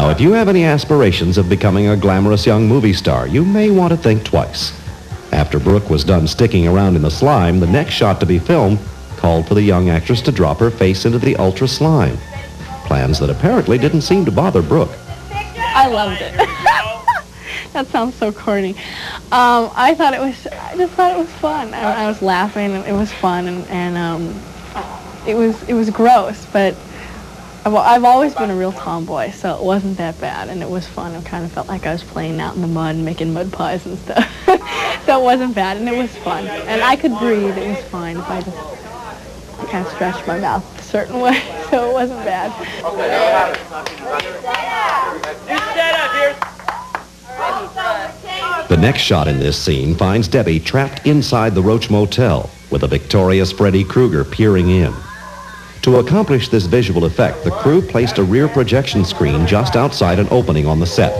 Now, if you have any aspirations of becoming a glamorous young movie star, you may want to think twice. After Brooke was done sticking around in the slime, the next shot to be filmed called for the young actress to drop her face into the ultra slime. Plans that apparently didn't seem to bother Brooke. I loved it. That sounds so corny. I just thought it was fun. I was laughing, and it was fun, and it was gross, but I've always been a real tomboy, so it wasn't that bad, and it was fun. It kind of felt like I was playing out in the mud and making mud pies and stuff. So it wasn't bad, and it was fun. And I could breathe. It was fine if I just kind of stretched my mouth a certain way, so it wasn't bad. The next shot in this scene finds Debbie trapped inside the Roach Motel with a victorious Freddy Krueger peering in. To accomplish this visual effect, the crew placed a rear projection screen just outside an opening on the set.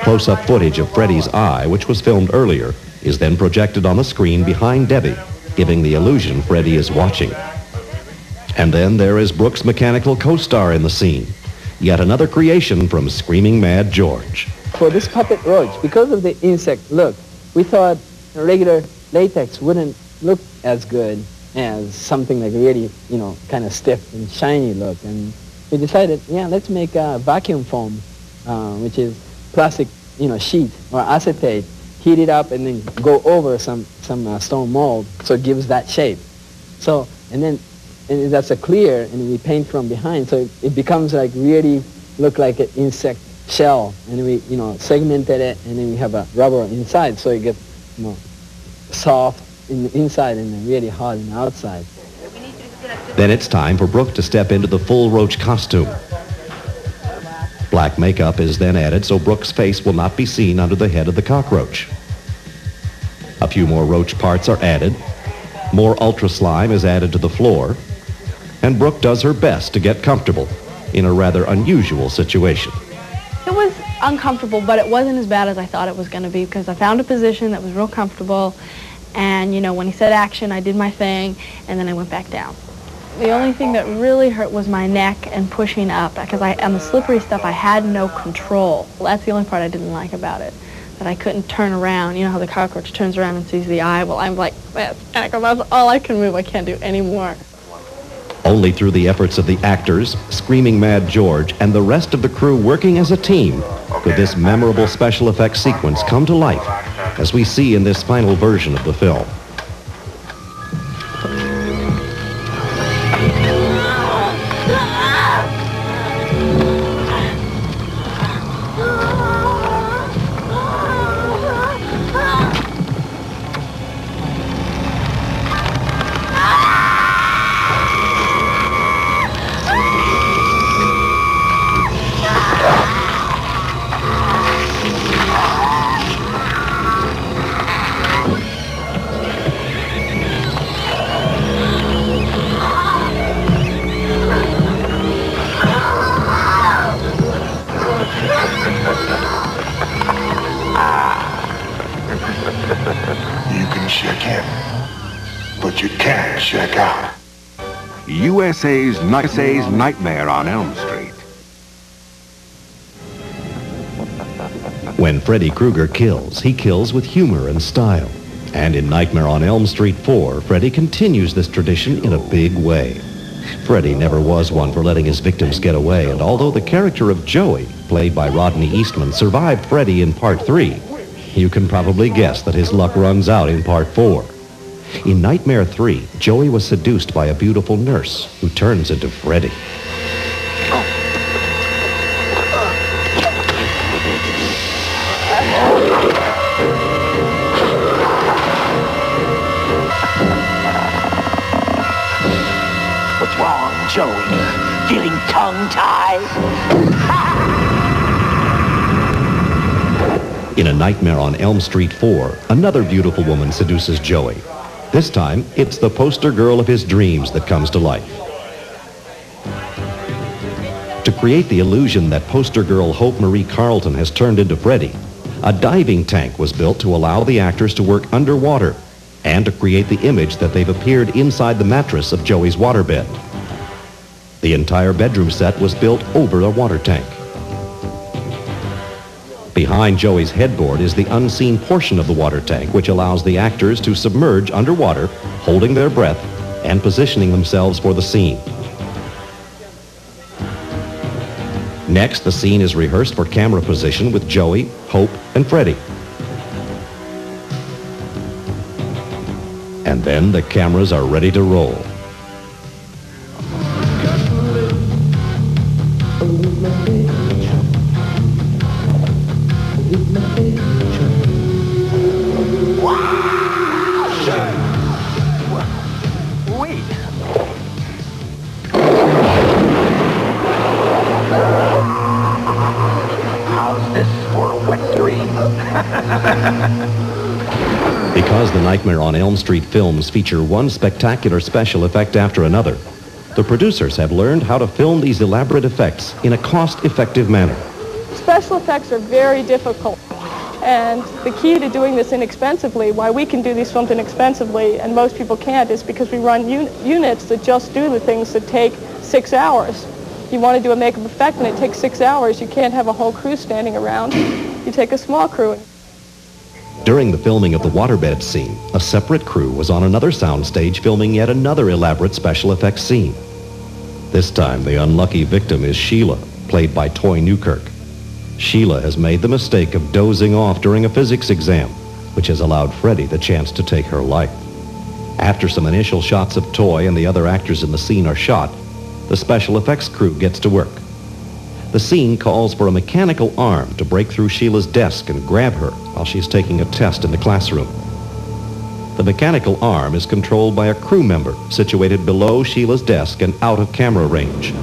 Close-up footage of Freddy's eye, which was filmed earlier, is then projected on the screen behind Debbie, giving the illusion Freddy is watching. And then there is Brooke's mechanical co-star in the scene, yet another creation from Screaming Mad George. For this puppet roach, because of the insect look, we thought regular latex wouldn't look as good as something like really, kind of stiff and shiny look. And we decided, let's make a vacuum foam, which is plastic, sheet or acetate, heat it up and then go over some stone mold, so it gives that shape. So, and that's a clear, and we paint from behind, so it becomes like really look like an insect shell, and we, segmented it, and then we have a rubber inside, so it gets, soft in the inside and then really hard in the outside. Then it's time for Brooke to step into the full roach costume. Black makeup is then added so Brooke's face will not be seen under the head of the cockroach. A few more roach parts are added. More ultra slime is added to the floor. And Brooke does her best to get comfortable in a rather unusual situation. It was uncomfortable, but it wasn't as bad as I thought it was going to be, because I found a position that was real comfortable. And, when he said action, I did my thing, and then I went back down. The only thing that really hurt was my neck and pushing up, because on the slippery stuff, I had no control. Well, that's the only part I didn't like about it, that I couldn't turn around. You know how the cockroach turns around and sees the eye? Well, I'm like, that's all I can move. I can't do any more. Only through the efforts of the actors, Screaming Mad George, and the rest of the crew working as a team could this memorable special effects sequence come to life, as we see in this final version of the film. But you can't check out. USA's Nightmare on Elm Street. When Freddy Krueger kills, he kills with humor and style. And in Nightmare on Elm Street 4, Freddy continues this tradition in a big way. Freddy never was one for letting his victims get away, and although the character of Joey, played by Rodney Eastman, survived Freddy in Part 3, you can probably guess that his luck runs out in Part 4. In Nightmare 3, Joey was seduced by a beautiful nurse who turns into Freddy. What's wrong, Joey? Feeling tongue-tied? In A Nightmare on Elm Street 4, another beautiful woman seduces Joey. This time, it's the poster girl of his dreams that comes to life. To create the illusion that poster girl Hope Marie Carlton has turned into Freddy, a diving tank was built to allow the actors to work underwater and to create the image that they've appeared inside the mattress of Joey's waterbed. The entire bedroom set was built over a water tank. Behind Joey's headboard is the unseen portion of the water tank, which allows the actors to submerge underwater, holding their breath and positioning themselves for the scene. Next, the scene is rehearsed for camera position with Joey, Hope, and Freddie. And then the cameras are ready to roll. Wait. How's this for a wet dream? Because the Nightmare on Elm Street films feature one spectacular special effect after another, the producers have learned how to film these elaborate effects in a cost-effective manner. Special effects are very difficult, and the key to doing this inexpensively, why we can do these films inexpensively and most people can't, is because we run units that just do the things that take 6 hours. You want to do a makeup effect and it takes 6 hours, you can't have a whole crew standing around. You take a small crew. During the filming of the waterbed scene, a separate crew was on another soundstage filming yet another elaborate special effects scene. This time, the unlucky victim is Sheila, played by Toy Newkirk. Sheila has made the mistake of dozing off during a physics exam, which has allowed Freddie the chance to take her life. After some initial shots of Toy and the other actors in the scene are shot, the special effects crew gets to work. The scene calls for a mechanical arm to break through Sheila's desk and grab her while she's taking a test in the classroom. The mechanical arm is controlled by a crew member situated below Sheila's desk and out of camera range.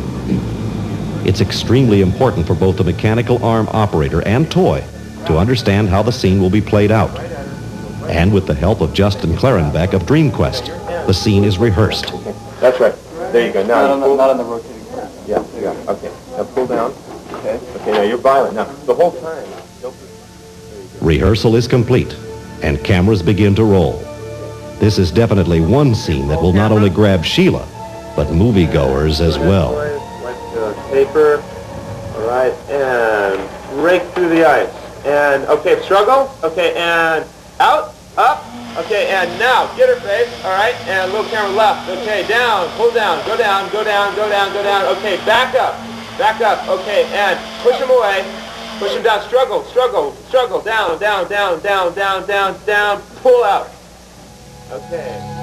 It's extremely important for both the mechanical arm operator and Toy to understand how the scene will be played out. And with the help of Justin Clarenbeck of DreamQuest, the scene is rehearsed. That's right. There you go. Now Not on the rotating part. Yeah, yeah. Okay. Now pull down. Okay. Okay, now you're violent. Now, the whole time. Rehearsal is complete, and cameras begin to roll. This is definitely one scene that will not only grab Sheila, but moviegoers as well. Paper. All right, and break through the ice. And, okay, struggle. Okay, and out, up. Okay, and now, get her face. All right, and a little camera left. Okay, down, pull down, go down, go down, go down, go down. Okay, back up. Back up, okay, and push him away. Push him down, struggle, struggle, struggle, down, down, down, down, down, down, down, pull out. Okay.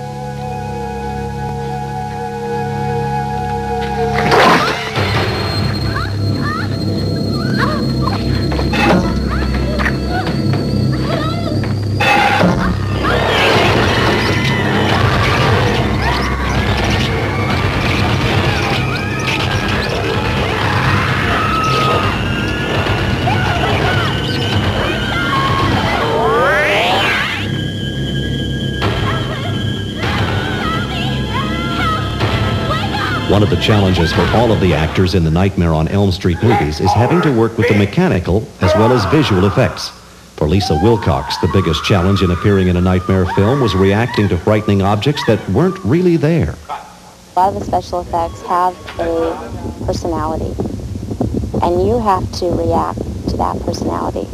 One of the challenges for all of the actors in the Nightmare on Elm Street movies is having to work with the mechanical as well as visual effects. For Lisa Wilcox, the biggest challenge in appearing in a Nightmare film was reacting to frightening objects that weren't really there. A lot of the special effects have a personality, and you have to react to that personality.